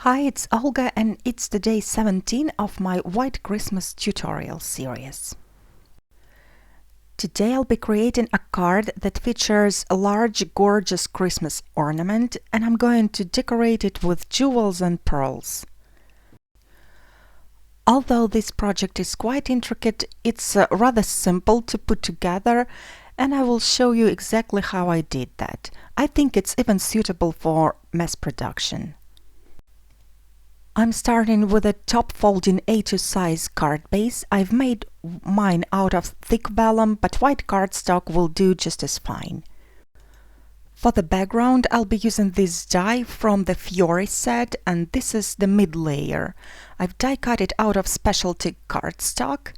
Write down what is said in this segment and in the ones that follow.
Hi, it's Olga and it's the day 17 of my White Christmas tutorial series. Today I'll be creating a card that features a large, gorgeous Christmas ornament, and I'm going to decorate it with jewels and pearls. Although this project is quite intricate, it's rather simple to put together, and I will show you exactly how I did that. I think it's even suitable for mass production. I'm starting with a top folding A2 size card base. I've made mine out of thick vellum, but white cardstock will do just as fine. For the background, I'll be using this die from the FIORI set, and this is the mid layer. I've die cut it out of specialty cardstock,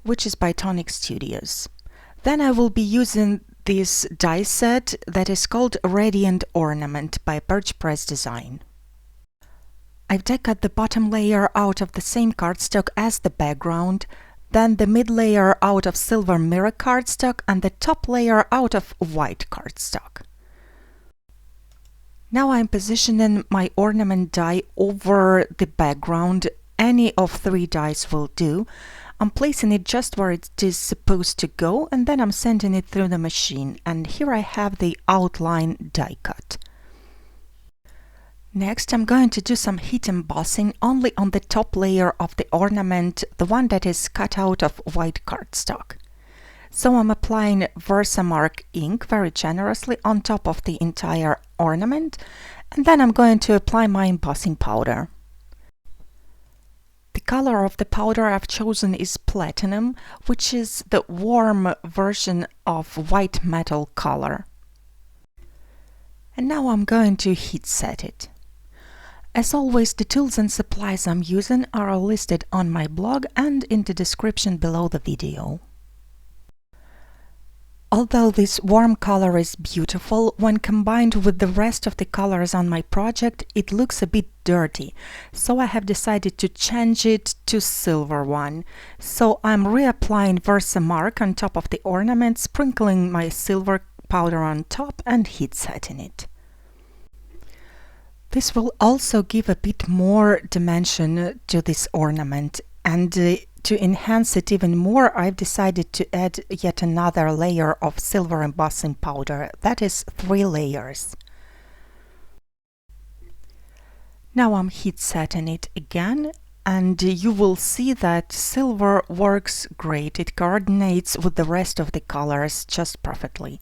which is by Tonic Studios. Then I will be using this die set that is called Radiant Ornament by Birch Press Design. I've die cut the bottom layer out of the same cardstock as the background, then the mid layer out of silver mirror cardstock and the top layer out of white cardstock. Now I'm positioning my ornament die over the background. Any of three dies will do. I'm placing it just where it is supposed to go, and then I'm sending it through the machine, and here I have the outline die cut. Next, I'm going to do some heat embossing only on the top layer of the ornament, the one that is cut out of white cardstock. So I'm applying versamark ink very generously on top of the entire ornament, and then I'm going to apply my embossing powder. The color of the powder I've chosen is platinum, which is the warm version of white metal color. And now I'm going to heat set it. As always, the tools and supplies I'm using are listed on my blog and in the description below the video. Although this warm color is beautiful, when combined with the rest of the colors on my project, it looks a bit dirty, so I have decided to change it to silver one. So I'm reapplying versamark on top of the ornament, sprinkling my silver powder on top and heat setting it. This will also give a bit more dimension to this ornament, and to enhance it even more, I've decided to add yet another layer of silver embossing powder, that is 3 layers. Now I'm heat setting it again, and you will see that silver works great. It coordinates with the rest of the colors just perfectly.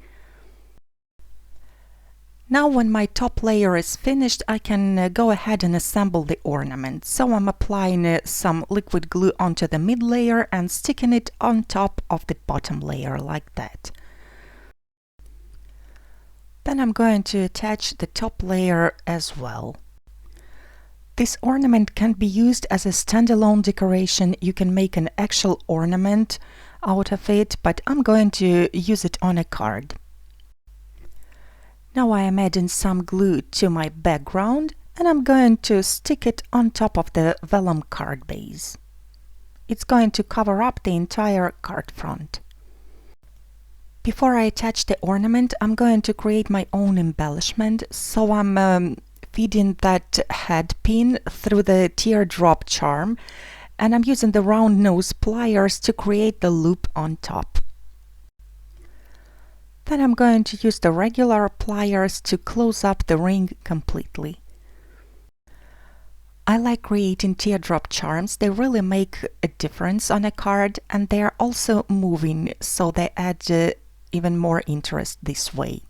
Now when my top layer is finished, I can go ahead and assemble the ornament. So I'm applying some liquid glue onto the mid layer and sticking it on top of the bottom layer like that. Then I'm going to attach the top layer as well. This ornament can be used as a standalone decoration. You can make an actual ornament out of it, but I'm going to use it on a card. Now I am adding some glue to my background, and I'm going to stick it on top of the vellum card base. It's going to cover up the entire card front. Before I attach the ornament, I'm going to create my own embellishment, so I'm feeding that head pin through the teardrop charm, and I'm using the round nose pliers to create the loop on top. Then I'm going to use the regular pliers to close up the ring completely. I like creating teardrop charms. They really make a difference on a card, and they are also moving, so they add even more interest this way.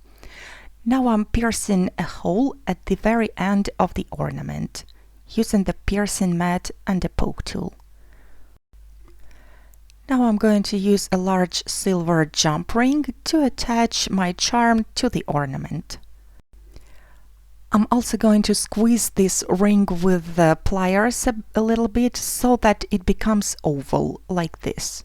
Now I'm piercing a hole at the very end of the ornament, using the piercing mat and the poke tool. Now I'm going to use a large silver jump ring to attach my charm to the ornament. I'm also going to squeeze this ring with the pliers a little bit so that it becomes oval, like this.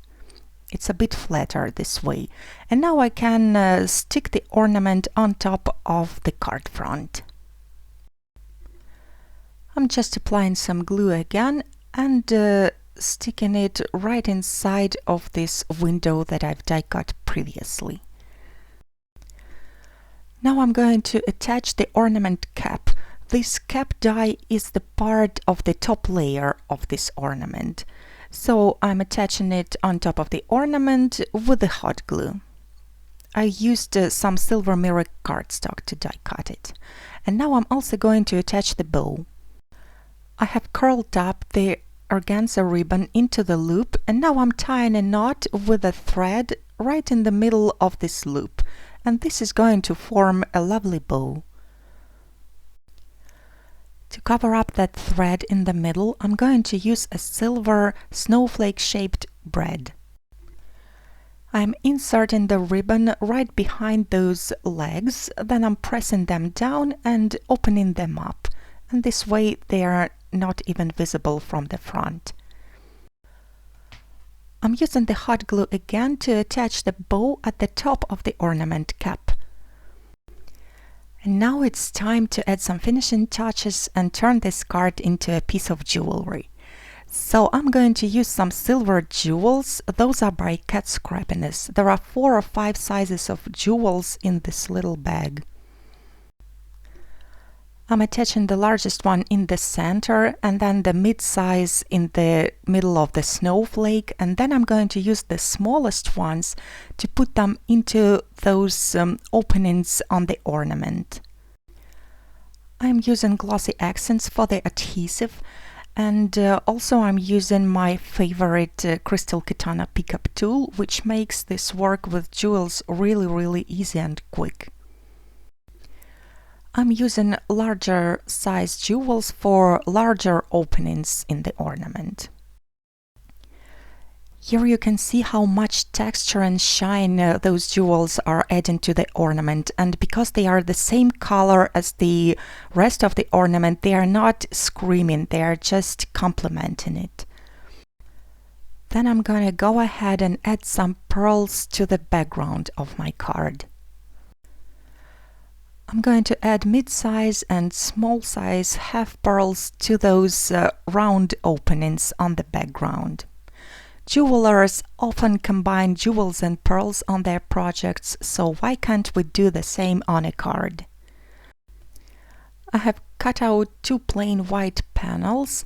It's a bit flatter this way. And now I can stick the ornament on top of the card front. I'm just applying some glue again and sticking it right inside of this window that I've die cut previously. Now I'm going to attach the ornament cap this cap die is the part of the top layer of this ornament. So I'm attaching it on top of the ornament with the hot glue. I used some silver mirror cardstock to die cut it. And now I'm also going to attach the bow. I have curled up the organza ribbon into the loop, and now I'm tying a knot with a thread right in the middle of this loop, and this is going to form a lovely bow. To cover up that thread in the middle, I'm going to use a silver snowflake-shaped braid. I'm inserting the ribbon right behind those legs, then I'm pressing them down and opening them up, and this way they are not even visible from the front. I'm using the hot glue again to attach the bow at the top of the ornament cap. And now it's time to add some finishing touches and turn this card into a piece of jewelry. So I'm going to use some silver jewels. Those are by Cat Scrappiness. There are 4 or 5 sizes of jewels in this little bag. I'm attaching the largest one in the center and then the mid-size in the middle of the snowflake, and then I'm going to use the smallest ones to put them into those openings on the ornament. I'm using glossy accents for the adhesive, and also I'm using my favorite crystal KATANA pickup tool, which makes this work with jewels really easy and quick. I'm using larger size jewels for larger openings in the ornament. Here you can see how much texture and shine those jewels are adding to the ornament, and because they are the same color as the rest of the ornament, they are not screaming, they are just complementing it. Then I'm going to go ahead and add some pearls to the background of my card. I'm going to add mid-size and small-size half pearls to those round openings on the background. Jewelers often combine jewels and pearls on their projects, so why can't we do the same on a card? I have cut out 2 plain white panels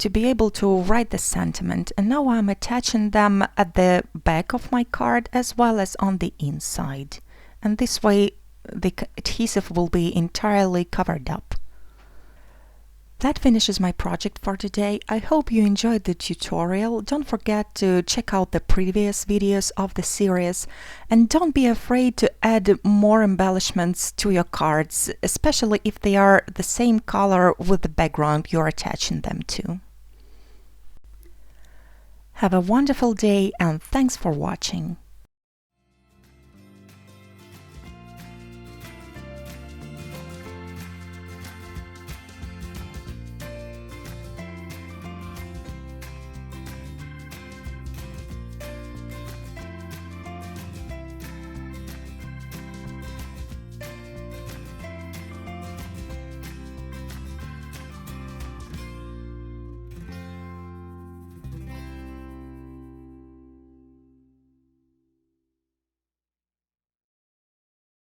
to be able to write the sentiment, and now I'm attaching them at the back of my card as well as on the inside, and this way the adhesive will be entirely covered up. That finishes my project for today. I hope you enjoyed the tutorial. Don't forget to check out the previous videos of the series, and don't be afraid to add more embellishments to your cards, especially if they are the same color with the background you're attaching them to. Have a wonderful day, and thanks for watching.